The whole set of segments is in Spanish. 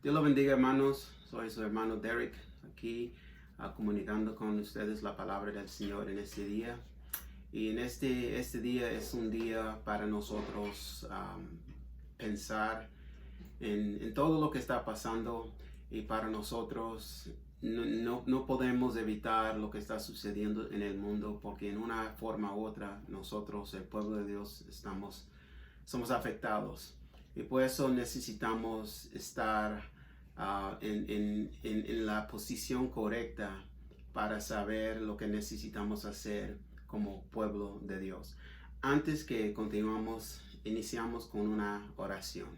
Dios los bendiga, hermanos. Soy su hermano Derek, aquí comunicando con ustedes la palabra del Señor en este día. Y en este día es un día para nosotros pensar en todo lo que está pasando, y para nosotros no podemos evitar lo que está sucediendo en el mundo, porque en una forma u otra nosotros, el pueblo de Dios, somos afectados. Y por eso necesitamos estar en la posición correcta para saber lo que necesitamos hacer como pueblo de Dios. Antes que continuamos, iniciamos con una oración.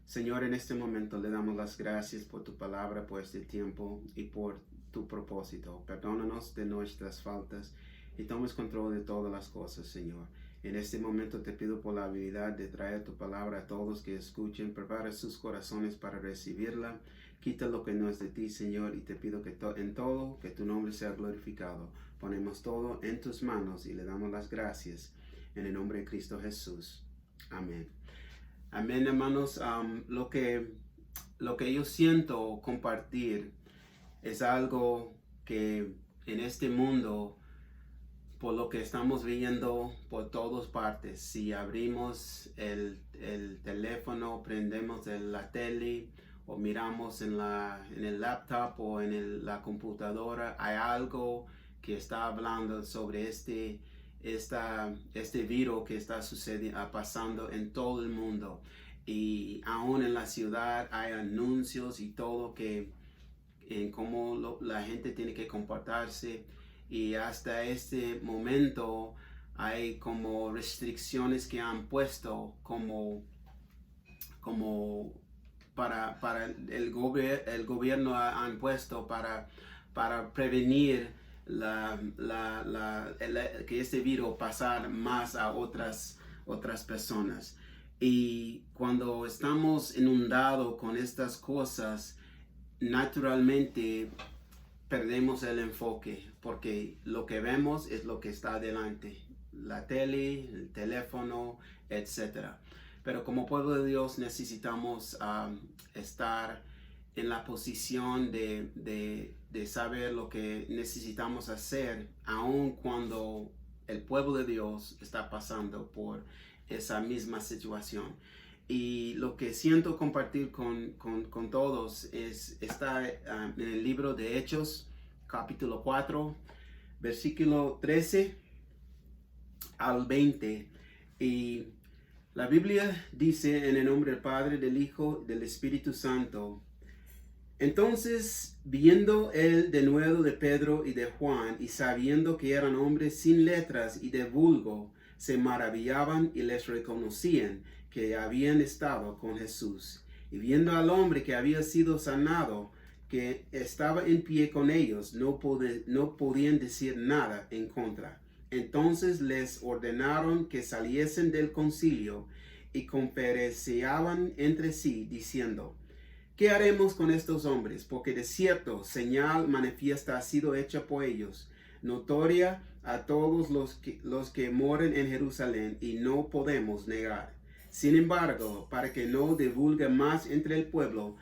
Señor, en este momento le damos las gracias por tu palabra, por este tiempo y por tu propósito. Perdónanos de nuestras faltas y tomes control de todas las cosas, Señor. En este momento te pido por la habilidad de traer tu palabra a todos que escuchen. Prepara sus corazones para recibirla. Quita lo que no es de ti, Señor, y te pido que en todo, que tu nombre sea glorificado. Ponemos todo en tus manos y le damos las gracias en el nombre de Cristo Jesús. Amén. Amén, hermanos. Lo que yo siento compartir es algo que en este mundo, por lo que estamos viendo por todas partes, si abrimos el teléfono, prendemos la tele o miramos en el laptop o en la computadora, hay algo que está hablando sobre este virus que está pasando en todo el mundo. Y aún en la ciudad hay anuncios y todo en cómo la gente tiene que comportarse, y hasta este momento hay como restricciones que han puesto como para el gobierno han puesto para prevenir que este virus pasar más a otras personas. Y cuando estamos inundados con estas cosas, naturalmente perdemos el enfoque, porque lo que vemos es lo que está adelante, la tele, el teléfono, etcétera. Pero como pueblo de Dios necesitamos estar en la posición de saber lo que necesitamos hacer, aun cuando el pueblo de Dios está pasando por esa misma situación. Y lo que siento compartir con todos está en el libro de Hechos, capítulo 4, versículo 13 al 20. Y la Biblia dice: en el nombre del Padre, del Hijo, del Espíritu Santo. Entonces, viendo él de nuevo de Pedro y de Juan, y sabiendo que eran hombres sin letras y de vulgo, se maravillaban y les reconocían que habían estado con Jesús. Y viendo al hombre que había sido sanado, que estaba en pie con ellos, no podían decir nada en contra. Entonces les ordenaron que saliesen del concilio, y conferenciaban entre sí, diciendo: ¿qué haremos con estos hombres? Porque de cierto señal manifiesta ha sido hecha por ellos, notoria a todos los que moran en Jerusalén, y no podemos negar. Sin embargo, para que no divulgue más entre el pueblo,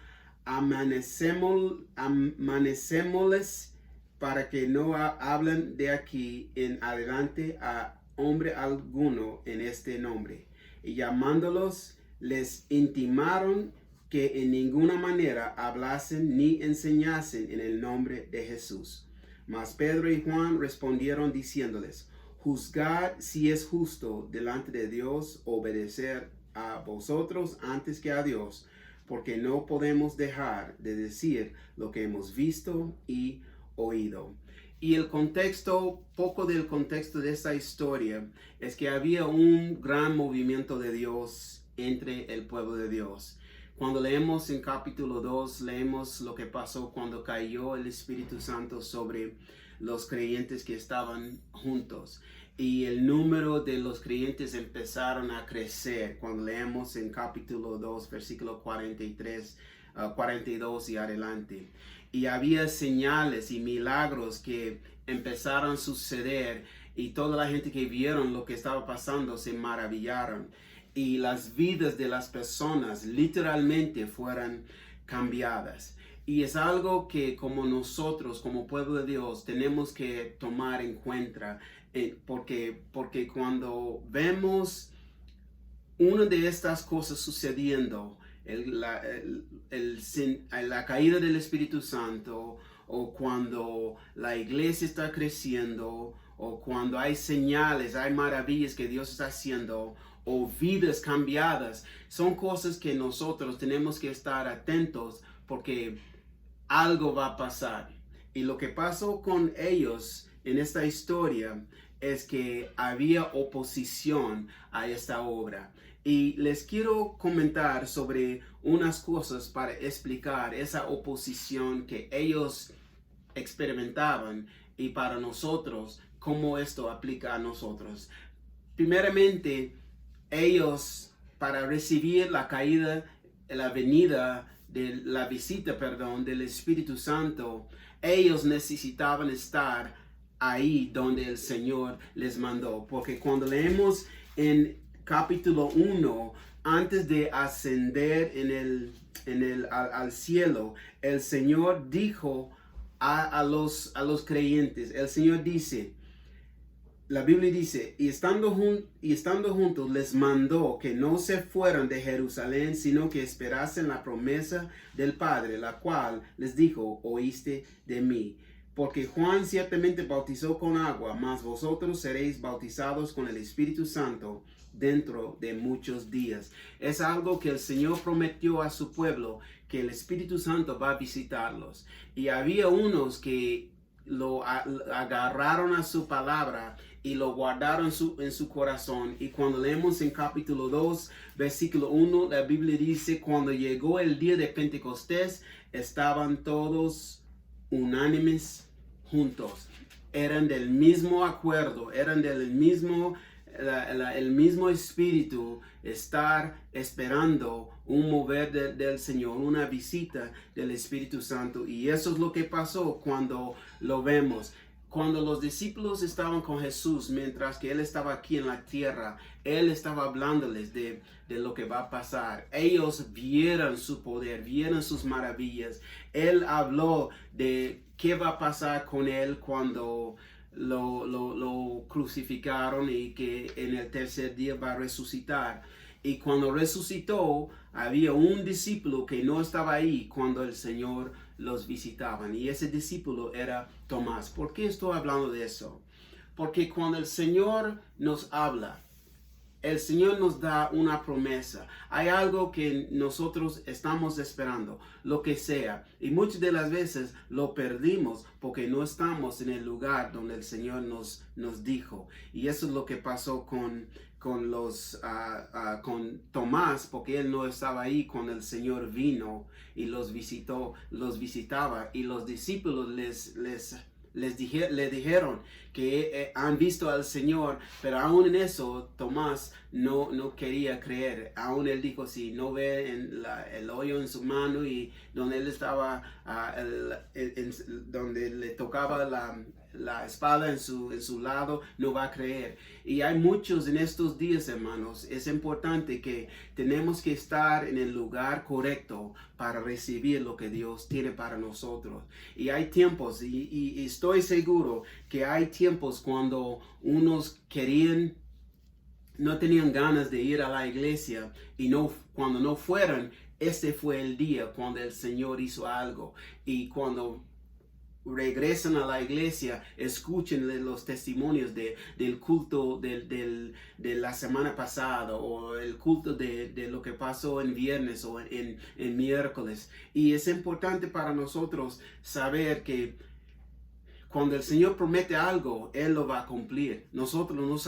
amanecémosles para que no hablen de aquí en adelante a hombre alguno en este nombre. Y llamándolos, les intimaron que en ninguna manera hablasen ni enseñasen en el nombre de Jesús. Mas Pedro y Juan respondieron diciéndoles: juzgad si es justo delante de Dios obedecer a vosotros antes que a Dios, porque no podemos dejar de decir lo que hemos visto y oído. Y poco del contexto de esta historia es que había un gran movimiento de Dios entre el pueblo de Dios. Cuando leemos en capítulo 2, leemos lo que pasó cuando cayó el Espíritu Santo sobre los creyentes que estaban juntos. Y el número de los creyentes empezaron a crecer. Cuando leemos en capítulo 2, versículo 43, 42 y adelante. Y había señales y milagros que empezaron a suceder. Y toda la gente que vieron lo que estaba pasando se maravillaron. Y las vidas de las personas literalmente fueron cambiadas. Y es algo que como nosotros, como pueblo de Dios, tenemos que tomar en cuenta, porque cuando vemos una de estas cosas sucediendo, la caída del Espíritu Santo, o cuando la iglesia está creciendo, o cuando hay señales, hay maravillas que Dios está haciendo, o vidas cambiadas, son cosas que nosotros tenemos que estar atentos, porque algo va a pasar. Y lo que pasó con ellos en esta historia es que había oposición a esta obra. Y les quiero comentar sobre unas cosas para explicar esa oposición que ellos experimentaban, y para nosotros, cómo esto aplica a nosotros. Primeramente, ellos, para recibir la visita del Espíritu Santo, ellos necesitaban estar ahí donde el Señor les mandó. Porque cuando leemos en capítulo 1, antes de ascender al cielo, el Señor dijo a los creyentes, el Señor dice, la Biblia dice, y estando juntos les mandó que no se fueran de Jerusalén, sino que esperasen la promesa del Padre, la cual les dijo, oíste de mí. Porque Juan ciertamente bautizó con agua, mas vosotros seréis bautizados con el Espíritu Santo dentro de muchos días. Es algo que el Señor prometió a su pueblo, que el Espíritu Santo va a visitarlos. Y había unos que lo agarraron a su palabra y lo guardaron en su corazón. Y cuando leemos en capítulo 2, versículo 1, la Biblia dice, cuando llegó el día de Pentecostés, estaban todos unánimes juntos. Eran del mismo acuerdo, eran del mismo el mismo espíritu, estar esperando un mover del Señor, una visita del Espíritu Santo. Y eso es lo que pasó cuando lo vemos. Cuando los discípulos estaban con Jesús, mientras que Él estaba aquí en la tierra, Él estaba hablándoles de lo que va a pasar. Ellos vieron su poder, vieron sus maravillas. Él habló de qué va a pasar con Él cuando lo crucificaron, y que en el tercer día va a resucitar. Y cuando resucitó, había un discípulo que no estaba ahí cuando el Señor los visitaba, y ese discípulo era Tomás. ¿Por qué estoy hablando de eso? Porque cuando el Señor nos habla, el Señor nos da una promesa. Hay algo que nosotros estamos esperando, lo que sea. Y muchas de las veces lo perdimos porque no estamos en el lugar donde el Señor nos dijo. Y eso es lo que pasó con Tomás, porque él no estaba ahí cuando el Señor vino y los visitaba. Y los discípulos le dijeron que han visto al Señor, pero aún en eso Tomás no quería creer. Aún él dijo, si no ve el hoyo en su mano y donde él estaba, donde le tocaba la espada en su lado, no va a creer. Y hay muchos en estos días, hermanos. Es importante que tenemos que estar en el lugar correcto para recibir lo que Dios tiene para nosotros. Y hay tiempos, y estoy seguro que hay tiempos cuando unos no tenían ganas de ir a la iglesia, y cuando no fueron, este fue el día cuando el Señor hizo algo. Y cuando regresan a la iglesia, escuchen los testimonios del culto de la semana pasada, o el culto de lo que pasó en viernes o en miércoles. Y es importante para nosotros saber que cuando el Señor promete algo, Él lo va a cumplir. Nosotros no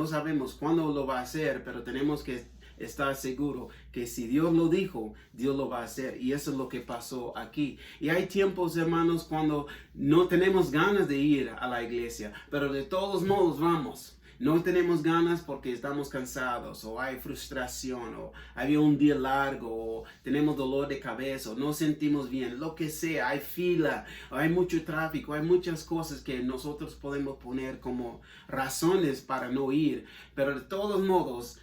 sabemos cuándo lo va a hacer, pero tenemos que estar seguro que si Dios lo dijo, Dios lo va a hacer. Y eso es lo que pasó aquí. Y hay tiempos, hermanos, cuando no tenemos ganas de ir a la iglesia, pero de todos modos vamos. No tenemos ganas porque estamos cansados, o hay frustración, o había un día largo, o tenemos dolor de cabeza, o no sentimos bien, lo que sea, hay fila, o hay mucho tráfico, hay muchas cosas que nosotros podemos poner como razones para no ir, pero de todos modos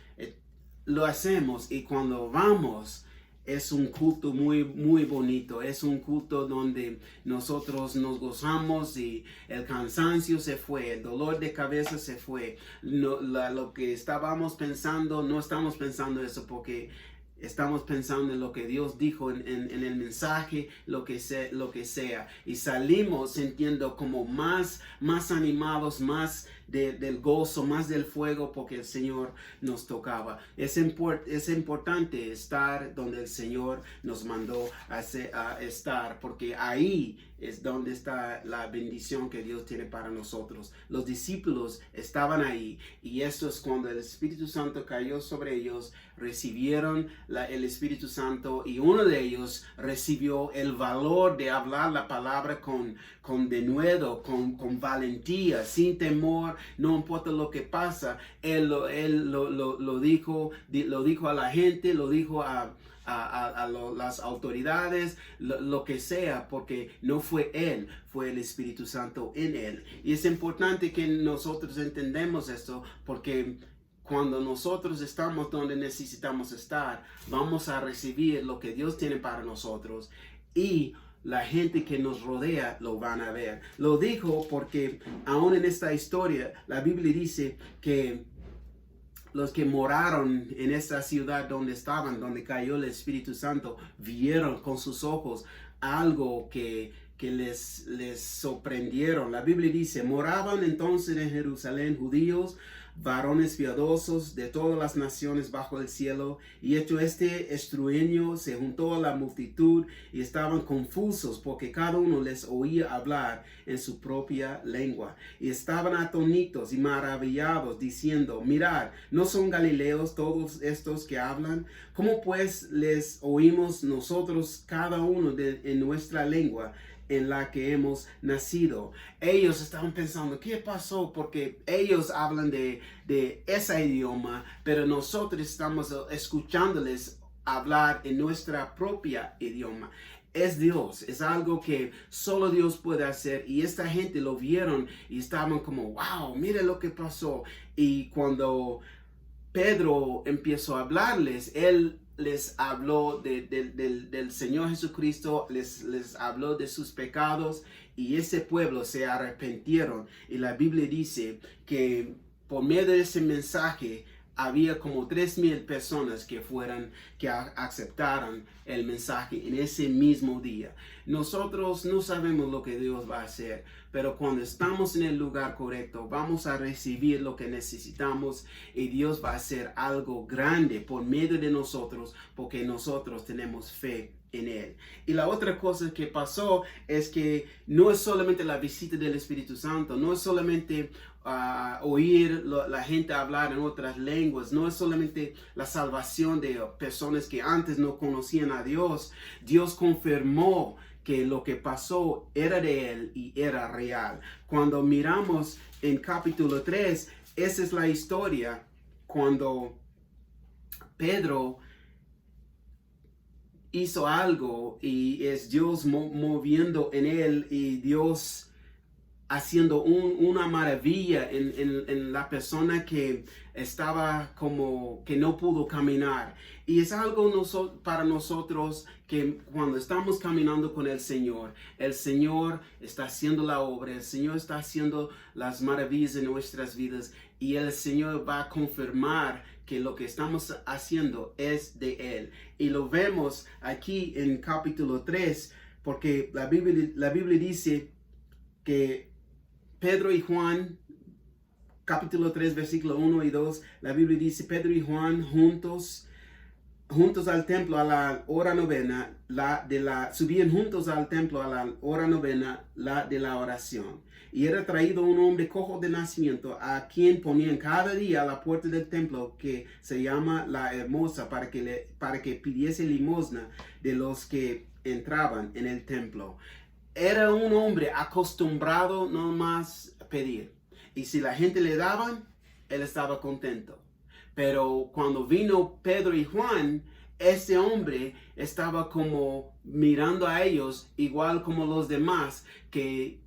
lo hacemos. Y cuando vamos, es un culto muy, muy bonito. Es un culto donde nosotros nos gozamos y el cansancio se fue, el dolor de cabeza se fue. Lo que estábamos pensando, no estamos pensando eso porque estamos pensando en lo que Dios dijo en el mensaje, lo que sea. Y salimos sintiendo como más animados, más del gozo, más del fuego, porque el Señor nos tocaba. Es importante estar donde el Señor nos mandó a estar, porque ahí es donde está la bendición que Dios tiene para nosotros. Los discípulos estaban ahí, y esto es cuando el Espíritu Santo cayó sobre ellos, recibieron el Espíritu Santo, y uno de ellos recibió el valor de hablar la palabra con denuedo, con valentía, sin temor. No importa lo que pasa, él lo dijo a la gente, lo dijo a las autoridades, lo que sea, porque no fue él, fue el Espíritu Santo en él. Y es importante que nosotros entendamos esto, porque cuando nosotros estamos donde necesitamos estar, vamos a recibir lo que Dios tiene para nosotros, y la gente que nos rodea lo van a ver. Lo dijo porque aún en esta historia, la Biblia dice que los que moraron en esta ciudad donde cayó el Espíritu Santo, vieron con sus ojos algo que les sorprendieron. La Biblia dice: moraban entonces en Jerusalén judíos, varones piadosos de todas las naciones bajo el cielo, y hecho este estruendo, se juntó a la multitud, y estaban confusos porque cada uno les oía hablar en su propia lengua, y estaban atónitos y maravillados, diciendo: mirad, ¿no son galileos todos estos que hablan? ¿Cómo pues les oímos nosotros cada uno en nuestra lengua en la que hemos nacido? Ellos estaban pensando: ¿qué pasó? Porque ellos hablan de ese idioma, pero nosotros estamos escuchándoles hablar en nuestra propia idioma. Es Dios, es algo que solo Dios puede hacer, y esta gente lo vieron y estaban como: wow, mire lo que pasó. Y cuando Pedro empezó a hablarles, él les habló del Señor Jesucristo, les habló de sus pecados, y ese pueblo se arrepintieron. Y la Biblia dice que por medio de ese mensaje había como 3,000 personas que aceptaran el mensaje en ese mismo día. Nosotros no sabemos lo que Dios va a hacer, pero cuando estamos en el lugar correcto, vamos a recibir lo que necesitamos, y Dios va a hacer algo grande por medio de nosotros, porque nosotros tenemos fe en él. Y la otra cosa que pasó es que no es solamente la visita del Espíritu Santo, no es solamente oír la gente hablar en otras lenguas, no es solamente la salvación de personas que antes no conocían a Dios. Dios confirmó que lo que pasó era de él y era real. Cuando miramos en capítulo 3, esa es la historia cuando Pedro hizo algo, y es Dios moviendo en él, y Dios haciendo una maravilla en la persona que estaba como que no pudo caminar. Y es algo para nosotros, que cuando estamos caminando con el Señor está haciendo la obra, el Señor está haciendo las maravillas en nuestras vidas, y el Señor va a confirmar que lo que estamos haciendo es de él. Y lo vemos aquí en capítulo 3, porque la Biblia dice que Pedro y Juan, capítulo 3, versículo 1 y 2, la Biblia dice: Pedro y Juan juntos al templo a la hora novena, subían juntos al templo a la hora novena, la de la oración. Y era traído un hombre cojo de nacimiento, a quien ponían cada día a la puerta del templo, que se llama La Hermosa, para que pidiese limosna de los que entraban en el templo. Era un hombre acostumbrado nomás a pedir, y si la gente le daban, él estaba contento. Pero cuando vino Pedro y Juan, este hombre estaba como mirando a ellos igual como los demás, que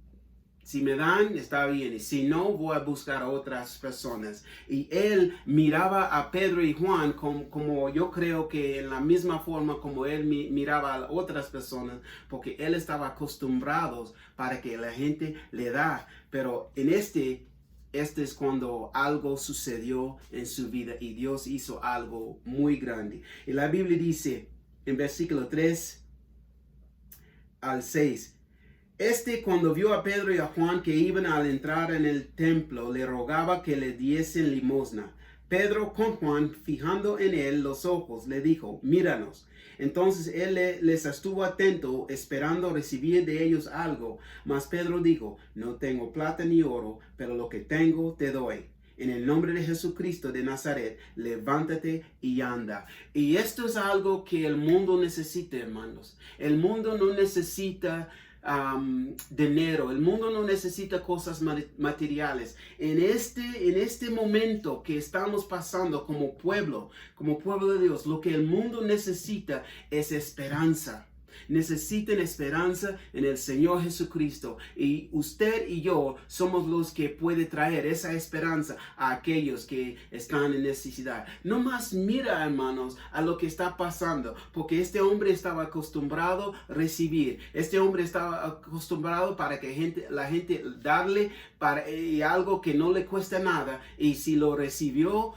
Si me dan, está bien. Y si no, voy a buscar a otras personas. Y él miraba a Pedro y Juan como yo creo que en la misma forma como él miraba a otras personas, porque él estaba acostumbrado para que la gente le da. Pero en este es cuando algo sucedió en su vida y Dios hizo algo muy grande. Y la Biblia dice en versículo 3 al 6. Cuando vio a Pedro y a Juan que iban al entrar en el templo, le rogaba que le diesen limosna. Pedro con Juan, fijando en él los ojos, le dijo, míranos. Entonces él les estuvo atento, esperando recibir de ellos algo. Mas Pedro dijo, no tengo plata ni oro, pero lo que tengo te doy. En el nombre de Jesucristo de Nazaret, levántate y anda. Y esto es algo que el mundo necesita, hermanos. El mundo no necesita dinero. El mundo no necesita cosas materiales. En este momento que estamos pasando como pueblo de Dios, lo que el mundo necesita es esperanza. Necesitan esperanza en el Señor Jesucristo, y usted y yo somos los que pueden traer esa esperanza a aquellos que están en necesidad. No más mira, hermanos, a lo que está pasando, porque este hombre estaba acostumbrado a recibir. Este hombre estaba acostumbrado para que la gente darle y algo que no le cuesta nada, y si lo recibió,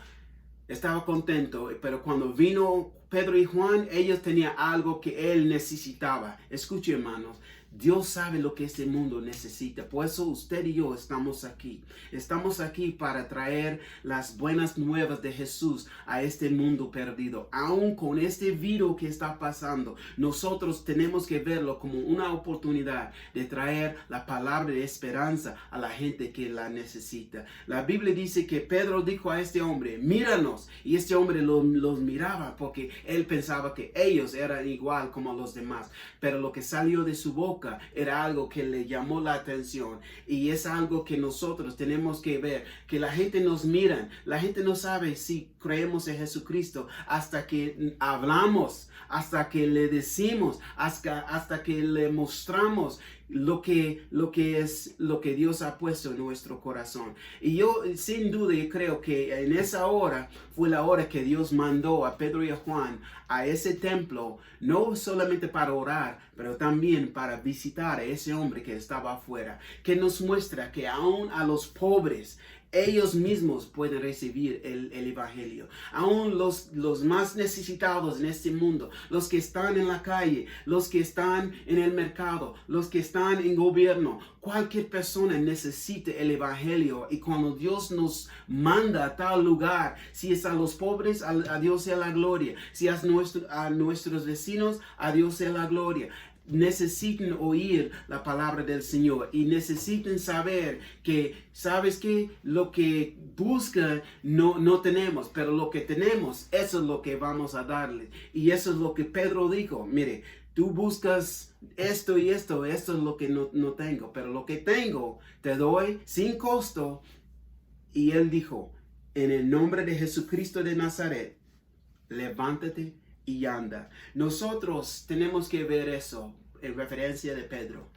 estaba contento. Pero cuando vino Pedro y Juan, ellos tenían algo que él necesitaba. Escuche, hermanos, Dios sabe lo que este mundo necesita. Por eso usted y yo estamos aquí. Estamos aquí para traer las buenas nuevas de Jesús a este mundo perdido. Aún con este virus que está pasando, nosotros tenemos que verlo como una oportunidad de traer la palabra de esperanza a la gente que la necesita. La Biblia dice que Pedro dijo a este hombre, míranos. Y este hombre los miraba porque él pensaba que ellos eran igual como los demás. Pero lo que salió de su boca era algo que le llamó la atención, y es algo que nosotros tenemos que ver, que la gente nos mira. La gente no sabe si creemos en Jesucristo hasta que hablamos, hasta que le decimos, hasta que le mostramos lo que Dios ha puesto en nuestro corazón. Y yo sin duda creo que en esa hora fue la hora que Dios mandó a Pedro y a Juan a ese templo, no solamente para orar, pero también para visitar a ese hombre que estaba afuera, que nos muestra que aún a los pobres ellos mismos pueden recibir el evangelio. Aún los más necesitados en este mundo, los que están en la calle, los que están en el mercado, los que están en gobierno, cualquier persona necesita el evangelio. Y cuando Dios nos manda a tal lugar, si es a los pobres, a Dios sea la gloria. Si es a nuestros vecinos, a Dios sea la gloria. Necesitan oír la palabra del Señor y necesitan saber que, ¿sabes qué? Lo que buscan no tenemos, pero lo que tenemos, eso es lo que vamos a darle. Y eso es lo que Pedro dijo. Mire, tú buscas esto y esto es lo que no tengo, pero lo que tengo te doy sin costo. Y él dijo, en el nombre de Jesucristo de Nazaret, levántate y anda. Nosotros tenemos que ver eso en referencia de Pedro.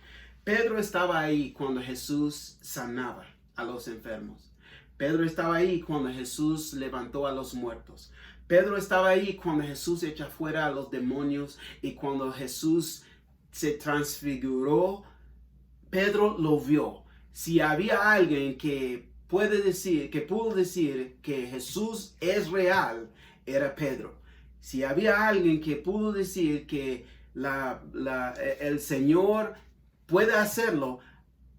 Pedro estaba ahí cuando Jesús sanaba a los enfermos. Pedro estaba ahí cuando Jesús levantó a los muertos. Pedro estaba ahí cuando Jesús echó fuera a los demonios y cuando Jesús se transfiguró. Pedro lo vio. Si había alguien que pudo decir que Jesús es real, era Pedro. Si había alguien que pudo decir que el Señor puede hacerlo,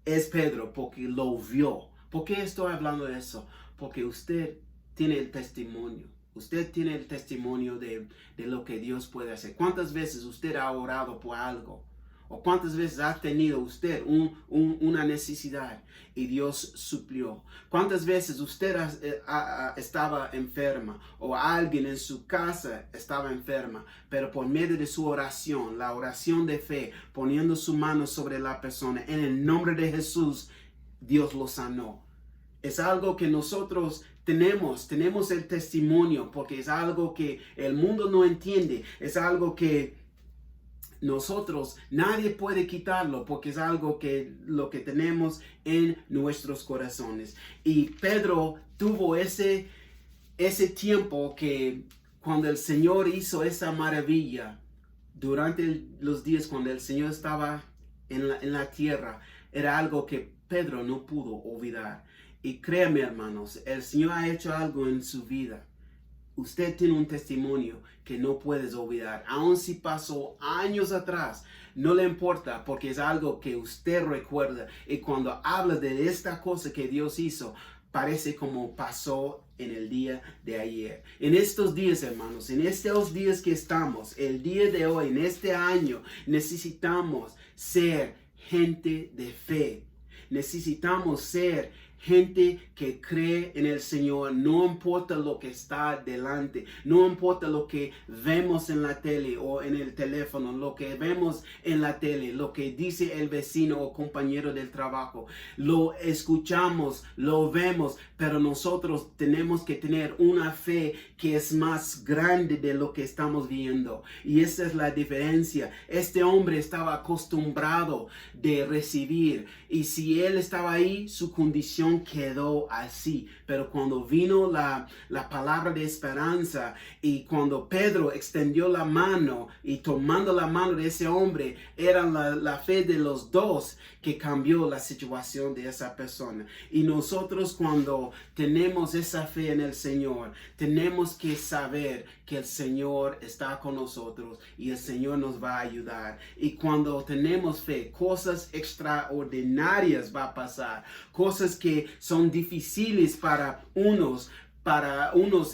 es Pedro, porque lo vio. ¿Por qué estoy hablando de eso? Porque usted tiene el testimonio. Usted tiene el testimonio de lo que Dios puede hacer. ¿Cuántas veces usted ha orado por algo? ¿O cuántas veces ha tenido usted una necesidad y Dios suplió? ¿Cuántas veces usted estaba enferma o alguien en su casa estaba enferma, pero por medio de su oración, la oración de fe, poniendo su mano sobre la persona, en el nombre de Jesús, Dios lo sanó? Es algo que nosotros tenemos el testimonio, porque es algo que el mundo no entiende, es algo que nosotros, nadie puede quitarlo porque es algo que lo que tenemos en nuestros corazones. Y Pedro tuvo ese tiempo que cuando el Señor hizo esa maravilla, durante los días cuando el Señor estaba en la tierra, era algo que Pedro no pudo olvidar. Y créanme, hermanos, el Señor ha hecho algo en su vida. Usted tiene un testimonio que no puedes olvidar. Aun si pasó años atrás, no le importa porque es algo que usted recuerda. Y cuando habla de esta cosa que Dios hizo, parece como pasó en el día de ayer. En estos días, hermanos, en estos días que estamos, el día de hoy, en este año, necesitamos ser gente de fe. Necesitamos ser gente que cree en el Señor, no importa lo que está delante, no importa lo que vemos en la tele o en el teléfono, lo que vemos en la tele, lo que dice el vecino o compañero del trabajo, lo escuchamos, lo vemos, pero nosotros tenemos que tener una fe que es más grande de lo que estamos viendo. Y esa es la diferencia. Este hombre estaba acostumbrado de recibir, y si él estaba ahí, su condición quedó así. Pero cuando vino la palabra de esperanza, y cuando Pedro extendió la mano y tomando la mano de ese hombre, era la fe de los dos que cambió la situación de esa persona. Y nosotros, cuando tenemos esa fe en el Señor, tenemos que saber que el Señor está con nosotros y el Señor nos va a ayudar. Y cuando tenemos fe, cosas extraordinarias va a pasar, cosas que son difíciles para unos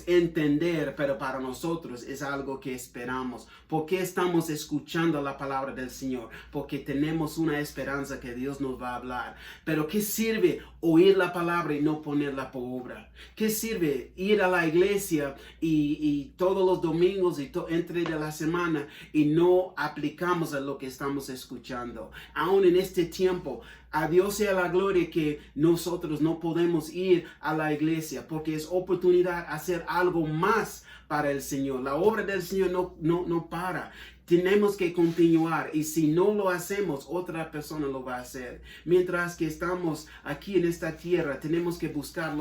entender, pero para nosotros es algo que esperamos. ¿Por qué estamos escuchando la palabra del Señor? Porque tenemos una esperanza que Dios nos va a hablar. Pero ¿qué sirve oír la palabra y no ponerla por obra? ¿Qué sirve ir a la iglesia y todos los domingos y entre de la semana y no aplicamos a lo que estamos escuchando? Aún en este tiempo, a Dios sea la gloria que nosotros no podemos ir a la iglesia porque es oportunidad hacer algo más para el Señor. La obra del Señor no para. Tenemos que continuar, y si no lo hacemos, otra persona lo va a hacer. Mientras que estamos aquí en esta tierra, tenemos que buscar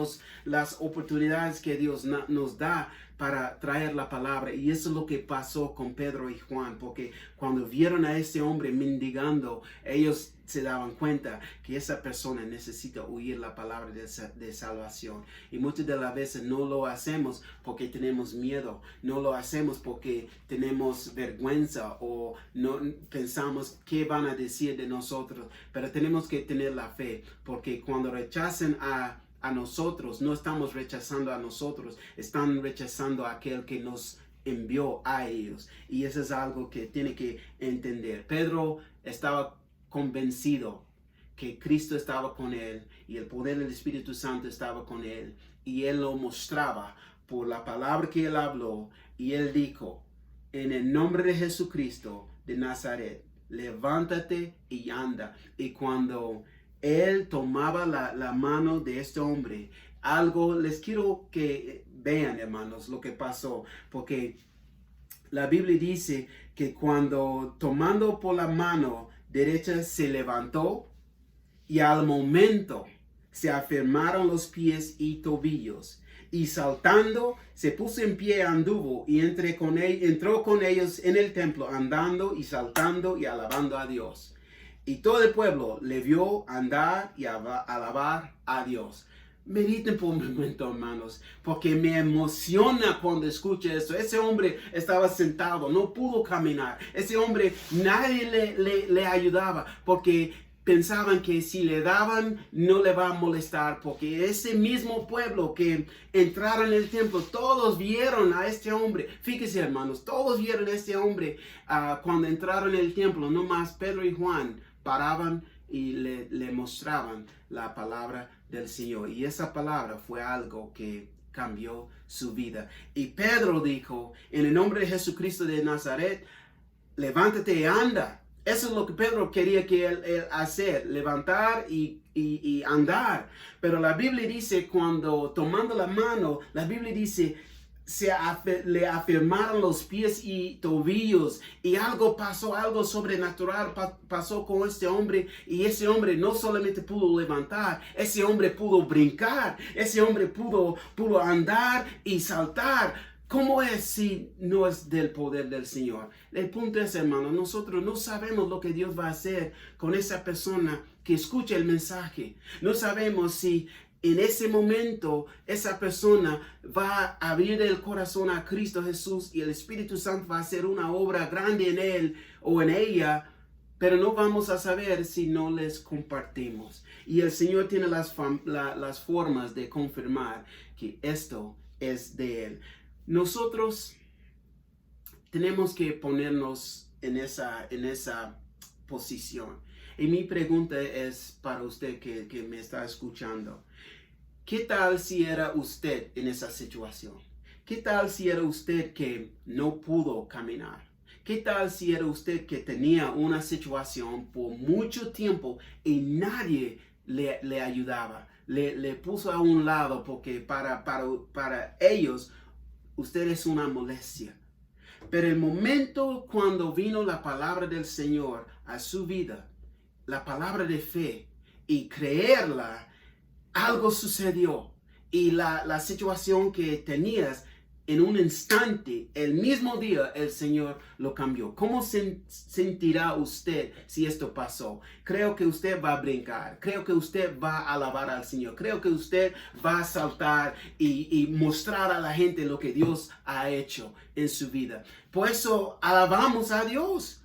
las oportunidades que Dios nos da para traer la palabra. Y eso es lo que pasó con Pedro y Juan, porque cuando vieron a ese hombre mendigando, ellos se daban cuenta que esa persona necesita oír la palabra de salvación. Y muchas de las veces no lo hacemos porque tenemos miedo, no lo hacemos porque tenemos vergüenza o no pensamos qué van a decir de nosotros. Pero tenemos que tener la fe, porque cuando rechacen a nosotros, no estamos rechazando a nosotros, están rechazando a aquel que nos envió a ellos. Y eso es algo que tiene que entender. Pedro estaba convencido que Cristo estaba con él y el poder del Espíritu Santo estaba con él, y él lo mostraba por la palabra que él habló. Y él dijo: en el nombre de Jesucristo de Nazaret, levántate y anda. Y cuando él tomaba la mano de este hombre, algo les quiero que vean, hermanos, lo que pasó, porque la Biblia dice que cuando tomando por la mano derecha se levantó, y al momento se afirmaron los pies y tobillos, y saltando se puso en pie, anduvo y entró con ellos en el templo, andando y saltando y alabando a Dios. Y todo el pueblo le vio andar y alabar a Dios. Mediten por un momento, hermanos, porque me emociona cuando escucho esto. Ese hombre estaba sentado, no pudo caminar. Ese hombre, nadie le ayudaba, porque pensaban que si le daban no le va a molestar, porque ese mismo pueblo que entraron en el templo, todos vieron a este hombre. Fíjense, hermanos, todos vieron a este hombre cuando entraron en el templo. No más Pedro y Juan paraban y le mostraban la palabra del Señor. Y esa palabra fue algo que cambió su vida. Y Pedro dijo: en el nombre de Jesucristo de Nazaret, levántate y anda. Eso es lo que Pedro quería que él hacer, levantar y andar. Pero la Biblia dice, cuando tomando la mano, la Biblia dice, le afirmaron los pies y tobillos y algo pasó, algo sobrenatural pasó con este hombre, y ese hombre no solamente pudo levantar, ese hombre pudo brincar, ese hombre pudo andar y saltar. ¿Cómo es si no es del poder del Señor? El punto es, hermano, nosotros no sabemos lo que Dios va a hacer con esa persona que escucha el mensaje. No sabemos si en ese momento esa persona va a abrir el corazón a Cristo Jesús y el Espíritu Santo va a hacer una obra grande en él o en ella, pero no vamos a saber si no les compartimos. Y el Señor tiene las formas de confirmar que esto es de Él. Nosotros tenemos que ponernos en esa posición. Y mi pregunta es para usted que me está escuchando. ¿Qué tal si era usted en esa situación? ¿Qué tal si era usted que no pudo caminar? ¿Qué tal si era usted que tenía una situación por mucho tiempo y nadie le ayudaba? Le puso a un lado porque para ellos usted es una molestia. Pero el momento cuando vino la palabra del Señor a su vida, la palabra de fe, y creerla, algo sucedió. Y la situación que tenías en un instante, el mismo día, el Señor lo cambió. ¿Cómo se sentirá usted si esto pasó? Creo que usted va a brincar. Creo que usted va a alabar al Señor. Creo que usted va a saltar y mostrar a la gente lo que Dios ha hecho en su vida. Por eso alabamos a Dios.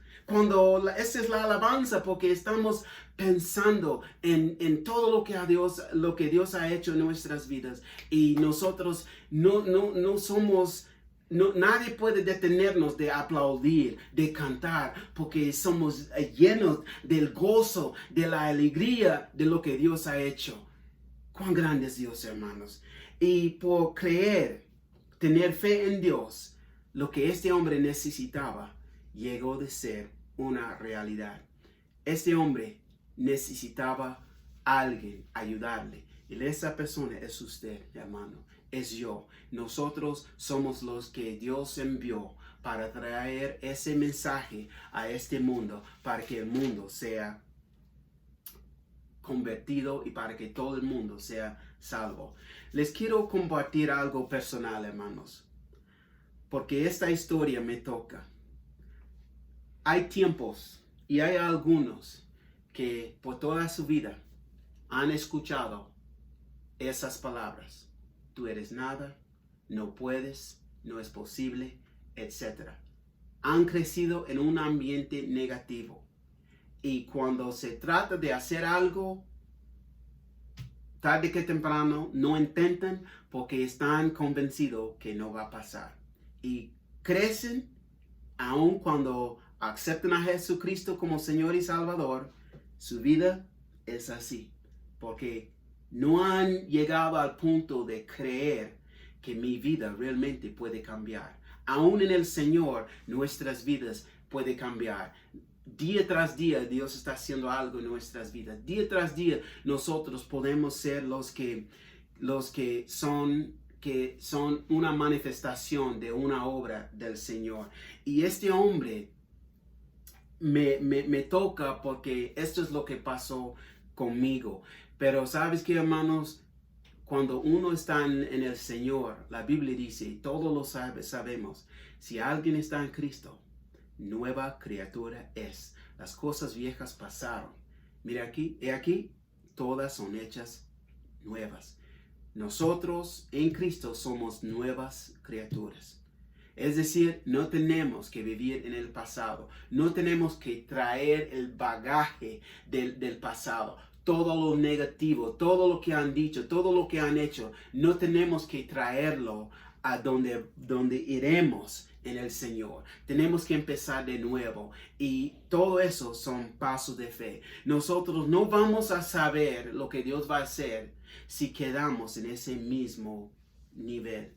Esa es la alabanza, porque estamos pensando en todo lo que Dios ha hecho en nuestras vidas, y nosotros no somos, nadie puede detenernos de aplaudir, de cantar, porque somos llenos del gozo, de la alegría de lo que Dios ha hecho. Cuán grande es Dios, hermanos. Y por creer, tener fe en Dios, lo que este hombre necesitaba llegó de ser una realidad. Este hombre necesitaba a alguien ayudarle, y esa persona es usted, hermano, es yo. Nosotros somos los que Dios envió para traer ese mensaje a este mundo, para que el mundo sea convertido y para que todo el mundo sea salvo. Les quiero compartir algo personal, hermanos, porque esta historia me toca. Hay tiempos y hay algunos que por toda su vida han escuchado esas palabras: tú eres nada, no puedes, no es posible, etc. Han crecido en un ambiente negativo, y cuando se trata de hacer algo, tarde que temprano no intentan porque están convencidos que no va a pasar, y crecen aun cuando aceptan a Jesucristo como Señor y Salvador. Su vida es así, porque no han llegado al punto de creer que mi vida realmente puede cambiar. Aún en el Señor, nuestras vidas pueden cambiar. Día tras día, Dios está haciendo algo en nuestras vidas. Día tras día, nosotros podemos ser los que son una manifestación de una obra del Señor. Y este hombre me toca porque esto es lo que pasó conmigo. Pero ¿sabes qué, hermanos? Cuando uno está en el Señor, la Biblia dice, y todos lo sabemos, si alguien está en Cristo, nueva criatura es. Las cosas viejas pasaron. Mira aquí, he aquí, todas son hechas nuevas. Nosotros en Cristo somos nuevas criaturas. Es decir, no tenemos que vivir en el pasado. No tenemos que traer el bagaje del pasado. Todo lo negativo, todo lo que han dicho, todo lo que han hecho, no tenemos que traerlo a donde iremos en el Señor. Tenemos que empezar de nuevo, y todo eso son pasos de fe. Nosotros no vamos a saber lo que Dios va a hacer si quedamos en ese mismo nivel.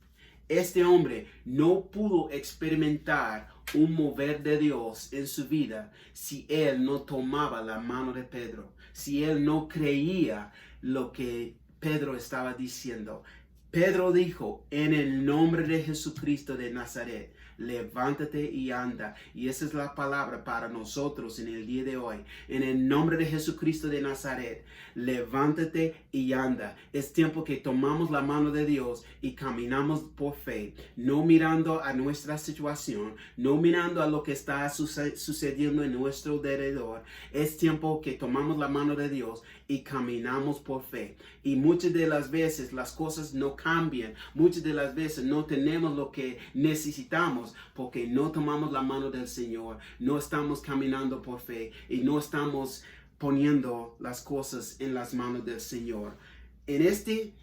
Este hombre no pudo experimentar un mover de Dios en su vida si él no tomaba la mano de Pedro, si él no creía lo que Pedro estaba diciendo. Pedro dijo, en el nombre de Jesucristo de Nazaret, levántate y anda. Y esa es la palabra para nosotros en el día de hoy. En el nombre de Jesucristo de Nazaret, levántate y anda. Es tiempo que tomamos la mano de Dios y caminamos por fe, no mirando a nuestra situación, no mirando a lo que está sucediendo en nuestro alrededor. Es tiempo que tomamos la mano de Dios y caminamos por fe. Y muchas de las veces las cosas no cambian. Muchas de las veces no tenemos lo que necesitamos porque no tomamos la mano del Señor. No estamos caminando por fe y no estamos poniendo las cosas en las manos del Señor. En este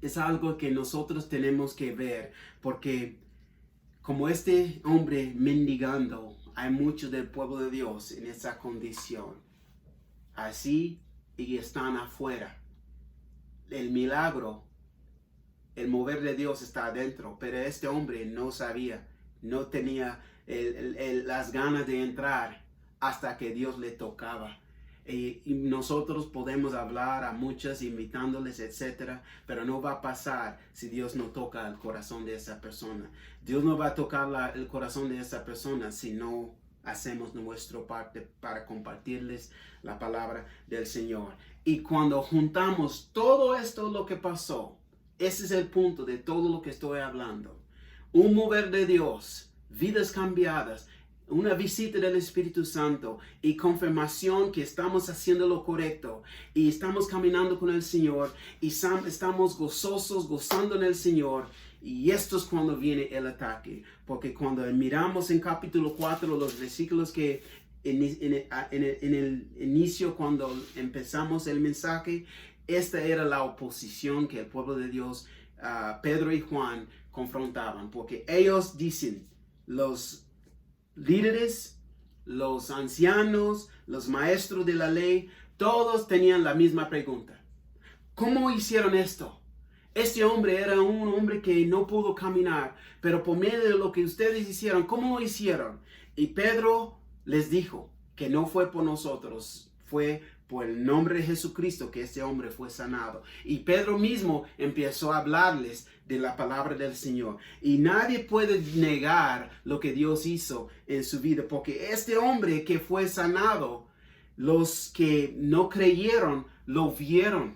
es algo que nosotros tenemos que ver, porque como este hombre mendigando, hay mucho del pueblo de Dios en esa condición. Así y están afuera. El milagro, el mover de Dios está adentro, pero este hombre no sabía, no tenía las ganas de entrar hasta que Dios le tocaba. Y nosotros podemos hablar a muchas, invitándoles, etcétera, pero no va a pasar si Dios no toca el corazón de esa persona. Dios no va a tocar el corazón de esa persona si no hacemos nuestra parte para compartirles la palabra del Señor. Y cuando juntamos todo esto, lo que pasó, ese es el punto de todo lo que estoy hablando. Un mover de Dios, vidas cambiadas, una visita del Espíritu Santo y confirmación que estamos haciendo lo correcto y estamos caminando con el Señor y estamos gozosos, gozando en el Señor. Y esto es cuando viene el ataque, porque cuando miramos en capítulo 4 los versículos que en el inicio, cuando empezamos el mensaje, esta era la oposición que el pueblo de Dios, Pedro y Juan, confrontaban, porque ellos dicen, los líderes, los ancianos, los maestros de la ley, todos tenían la misma pregunta. ¿Cómo hicieron esto? Este hombre era un hombre que no pudo caminar, pero por medio de lo que ustedes hicieron, ¿cómo lo hicieron? Y Pedro les dijo que no fue por nosotros, fue por el nombre de Jesucristo que este hombre fue sanado. Y Pedro mismo empezó a hablarles de la palabra del Señor. Y nadie puede negar lo que Dios hizo en su vida, porque este hombre que fue sanado, los que no creyeron, lo vieron.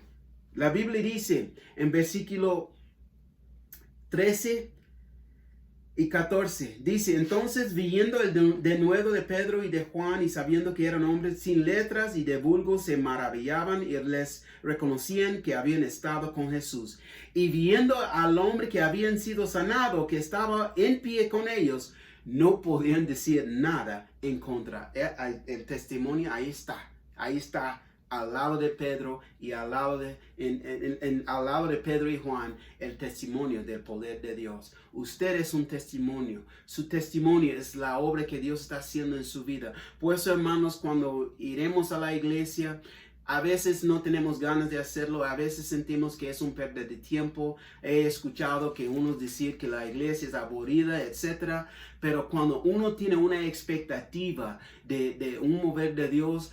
La Biblia dice en versículo 13 y 14, dice, entonces viendo el denuedo de Pedro y de Juan y sabiendo que eran hombres sin letras y de vulgo, se maravillaban y les reconocían que habían estado con Jesús. Y viendo al hombre que habían sido sanado, que estaba en pie con ellos, no podían decir nada en contra. El testimonio ahí está. Al lado de Pedro y al lado de Pedro y Juan, el testimonio del poder de Dios. Usted es un testimonio. Su testimonio es la obra que Dios está haciendo en su vida. Por eso, hermanos, cuando iremos a la iglesia, a veces no tenemos ganas de hacerlo, a veces sentimos que es un pérdida de tiempo. He escuchado que unos decir que la iglesia es aburrida, etc. Pero cuando uno tiene una expectativa de un mover de Dios,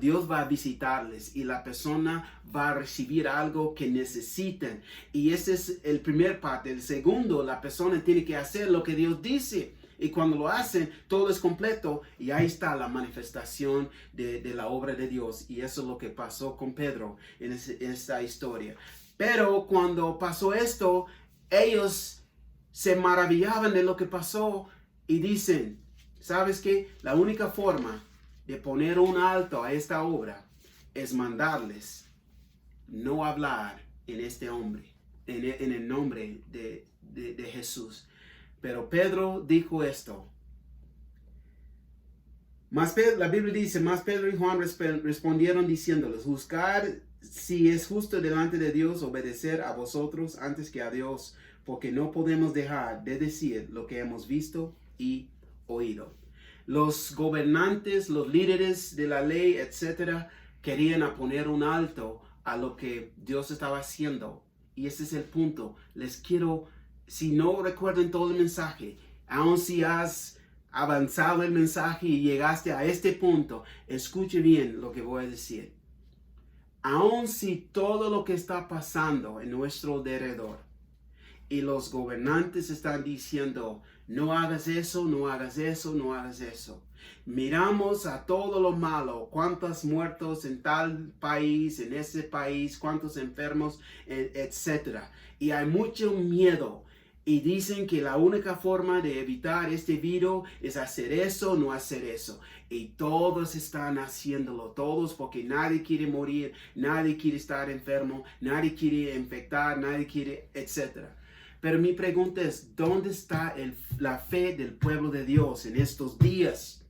Dios va a visitarles y la persona va a recibir algo que necesiten. Y ese es el primer parte. El segundo, la persona tiene que hacer lo que Dios dice. Y cuando lo hacen, todo es completo y ahí está la manifestación de la obra de Dios. Y eso es lo que pasó con Pedro en esta historia. Pero cuando pasó esto, ellos se maravillaban de lo que pasó y dicen, ¿sabes qué? La única forma de poner un alto a esta obra es mandarles no hablar en este hombre, en el nombre de Jesús. Pero Pedro dijo esto. La Biblia dice, más Pedro y Juan respondieron diciéndoles, juzgar si es justo delante de Dios obedecer a vosotros antes que a Dios, porque no podemos dejar de decir lo que hemos visto y oído. Los gobernantes, los líderes de la ley, etcétera, querían poner un alto a lo que Dios estaba haciendo. Y ese es el punto. Les quiero, si no recuerden todo el mensaje, aun si has avanzado el mensaje y llegaste a este punto, escuche bien lo que voy a decir. Aun si todo lo que está pasando en nuestro alrededor y los gobernantes están diciendo, no hagas eso, no hagas eso, no hagas eso. Miramos a todo lo malo, cuántos muertos en tal país, en ese país, cuántos enfermos, etc. Y hay mucho miedo. Y dicen que la única forma de evitar este virus es hacer eso, no hacer eso. Y todos están haciéndolo, todos, porque nadie quiere morir, nadie quiere estar enfermo, nadie quiere infectar, nadie quiere, etc. Pero mi pregunta es, ¿dónde está la fe del pueblo de Dios en estos días?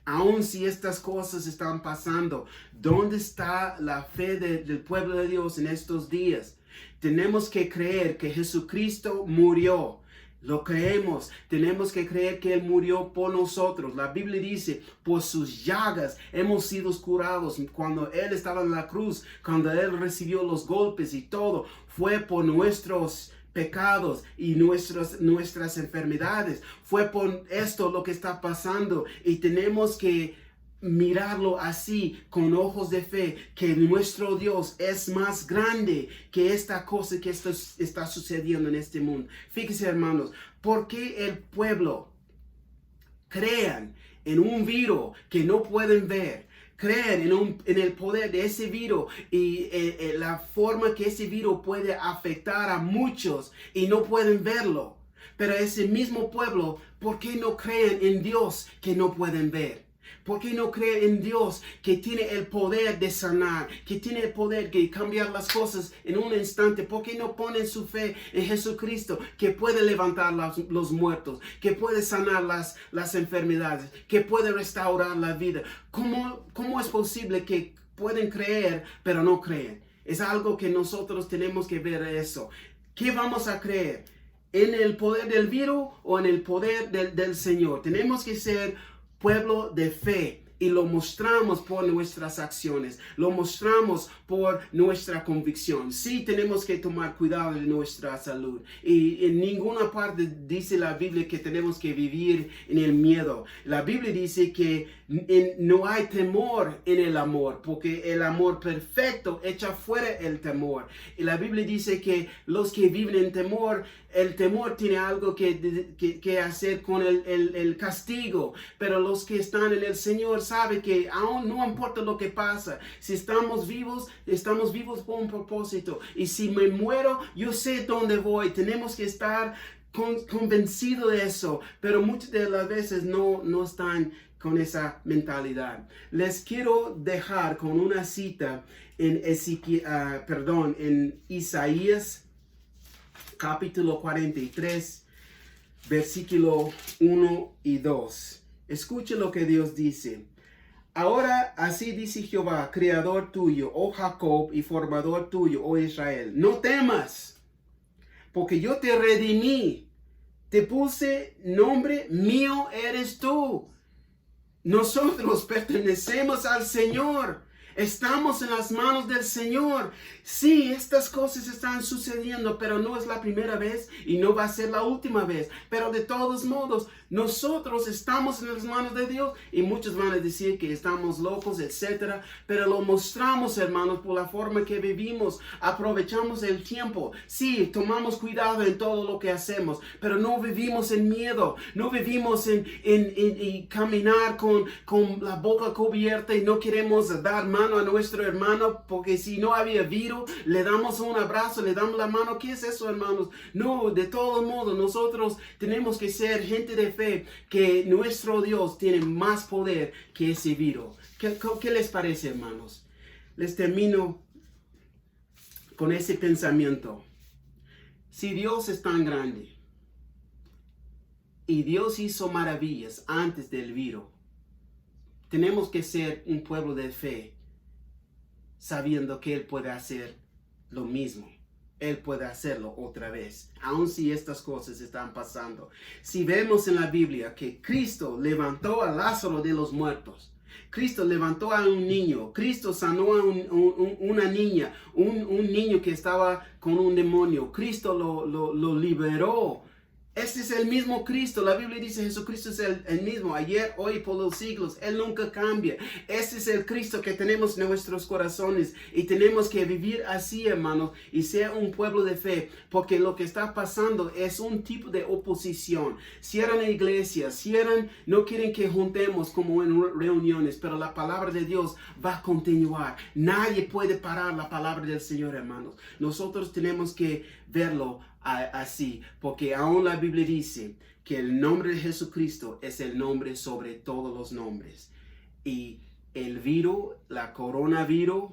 Aun si estas cosas están pasando, ¿dónde está la fe del pueblo de Dios en estos días? Tenemos que creer que Jesucristo murió. Lo creemos. Tenemos que creer que Él murió por nosotros. La Biblia dice, por sus llagas hemos sido curados. Cuando Él estaba en la cruz, cuando Él recibió los golpes y todo, fue por nuestros pecados y nuestras enfermedades. Fue por esto lo que está pasando y tenemos que mirarlo así con ojos de fe, que nuestro Dios es más grande que esta cosa que está sucediendo en este mundo. Fíjense, hermanos, ¿por qué el pueblo crean en un virus que no pueden ver? Creen en el poder de ese virus y la forma que ese virus puede afectar a muchos y no pueden verlo. Pero ese mismo pueblo, ¿por qué no creen en Dios que no pueden ver? ¿Por qué no creen en Dios que tiene el poder de sanar, que tiene el poder de cambiar las cosas en un instante? ¿Por qué no ponen su fe en Jesucristo, que puede levantar los muertos, que puede sanar las enfermedades, que puede restaurar la vida? ¿Cómo es posible que pueden creer pero no creen? Es algo que nosotros tenemos que ver eso. ¿Qué vamos a creer? ¿En el poder del virus o en el poder del Señor? Tenemos que ser pueblo de fe y lo mostramos por nuestras acciones, lo mostramos por nuestra convicción. Sí, tenemos que tomar cuidado de nuestra salud y en ninguna parte dice la Biblia que tenemos que vivir en el miedo. La Biblia dice que no hay temor en el amor, porque el amor perfecto echa fuera el temor. Y la Biblia dice que los que viven en temor, el temor tiene algo que hacer con el castigo, pero los que están en el Señor saben que aún no importa lo que pasa, si estamos vivos por un propósito, y si me muero, yo sé dónde voy. Tenemos que estar convencidos de eso, pero muchas de las veces no están con esa mentalidad. Les quiero dejar con una cita en Isaías capítulo 43, versículo 1 y 2. Escuche lo que Dios dice. Ahora así dice Jehová, creador tuyo, oh Jacob, y formador tuyo, oh Israel. No temas, porque yo te redimí. Te puse nombre, mío eres tú. Nosotros pertenecemos al Señor. Estamos en las manos del Señor. Sí, estas cosas están sucediendo, pero no es la primera vez y no va a ser la última vez. Pero de todos modos, nosotros estamos en las manos de Dios y muchos van a decir que estamos locos, etc. Pero lo mostramos, hermanos, por la forma que vivimos. Aprovechamos el tiempo. Sí, tomamos cuidado en todo lo que hacemos, pero no vivimos en miedo. No vivimos en caminar con la boca cubierta y no queremos dar mano a nuestro hermano, porque si no había virus, le damos un abrazo, le damos la mano. ¿Qué es eso, hermanos? No, de todo modo, nosotros tenemos que ser gente de fe, que nuestro Dios tiene más poder que ese virus. ¿Qué les parece, hermanos? Les termino con ese pensamiento. Si Dios es tan grande y Dios hizo maravillas antes del virus, tenemos que ser un pueblo de fe, sabiendo que Él puede hacer lo mismo. Él puede hacerlo otra vez, aun si estas cosas están pasando. Si vemos en la Biblia que Cristo levantó a Lázaro de los muertos, Cristo levantó a un niño, Cristo sanó a una niña, un niño que estaba con un demonio, Cristo lo liberó Este es el mismo Cristo. La Biblia dice Jesucristo es el mismo ayer, hoy, por los siglos. Él nunca cambia. Este es el Cristo que tenemos en nuestros corazones. Y tenemos que vivir así, hermanos, y ser un pueblo de fe. Porque lo que está pasando es un tipo de oposición. Cierran iglesias, no quieren que juntemos como en reuniones. Pero la palabra de Dios va a continuar. Nadie puede parar la palabra del Señor, hermanos. Nosotros tenemos que verlo así, porque aún la Biblia dice que el nombre de Jesucristo es el nombre sobre todos los nombres. Y el virus, la coronavirus,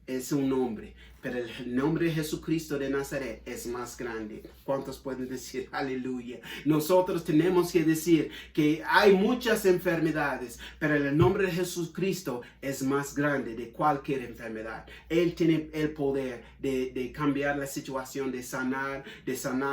es un nombre, pero el nombre de Jesucristo de Nazaret es más grande. ¿Cuántos pueden decir aleluya? Nosotros tenemos que decir que hay muchas enfermedades, pero el nombre de Jesucristo es más grande de cualquier enfermedad. Él tiene el poder de cambiar la situación, de sanar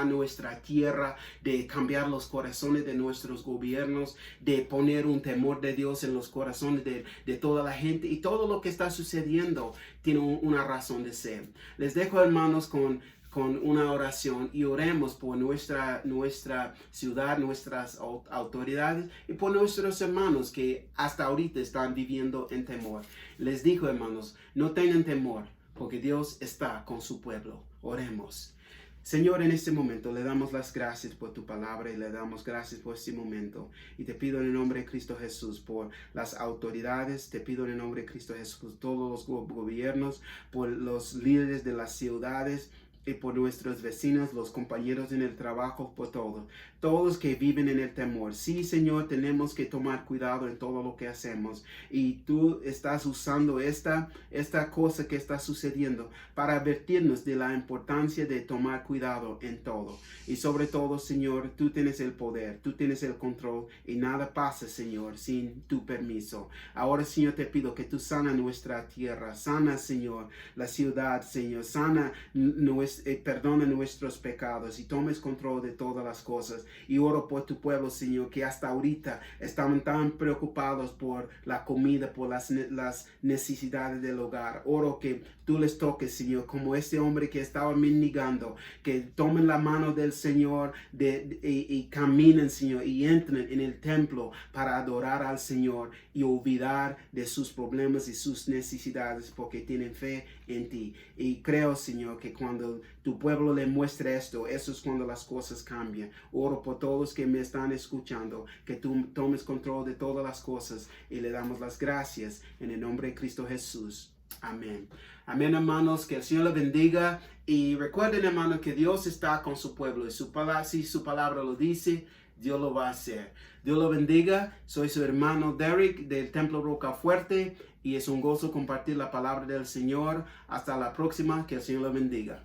nuestra tierra, de cambiar los corazones de nuestros gobiernos, de poner un temor de Dios en los corazones de toda la gente. Y todo lo que está sucediendo tiene una razón de ser. Les dejo, hermanos, con una oración y oremos por nuestra ciudad, nuestras autoridades y por nuestros hermanos que hasta ahorita están viviendo en temor. Les digo, hermanos, no tengan temor porque Dios está con su pueblo. Oremos. Señor, en este momento le damos las gracias por tu palabra y le damos gracias por este momento. Y te pido en el nombre de Cristo Jesús por las autoridades, te pido en el nombre de Cristo Jesús por todos los gobiernos, por los líderes de las ciudades y por nuestros vecinos, los compañeros en el trabajo, por todos que viven en el temor. Sí, Señor, tenemos que tomar cuidado en todo lo que hacemos. Y tú estás usando esta cosa que está sucediendo para advertirnos de la importancia de tomar cuidado en todo. Y sobre todo, Señor, tú tienes el poder, tú tienes el control y nada pasa, Señor, sin tu permiso. Ahora, Señor, te pido que tú sana nuestra tierra, sana, Señor, la ciudad, Señor, perdona nuestros pecados y tomes control de todas las cosas. Y oro por tu pueblo, Señor, que hasta ahorita estaban tan preocupados por la comida, por las necesidades del hogar. Oro que tú les toques, Señor, como este hombre que estaba mendigando, que tomen la mano del Señor y caminen, Señor, y entren en el templo para adorar al Señor y olvidar de sus problemas y sus necesidades porque tienen fe en ti. Y creo, Señor, que cuando tu pueblo le muestre esto, eso es cuando las cosas cambian. Oro por todos que me están escuchando, que tú tomes control de todas las cosas y le damos las gracias en el nombre de Cristo Jesús. Amén. Amén, hermanos, que el Señor les bendiga y recuerden, hermanos, que Dios está con su pueblo y si su palabra lo dice, Dios lo va a hacer. Dios lo bendiga. Soy su hermano Derek del Templo Roca Fuerte y es un gozo compartir la palabra del Señor. Hasta la próxima. Que el Señor lo bendiga.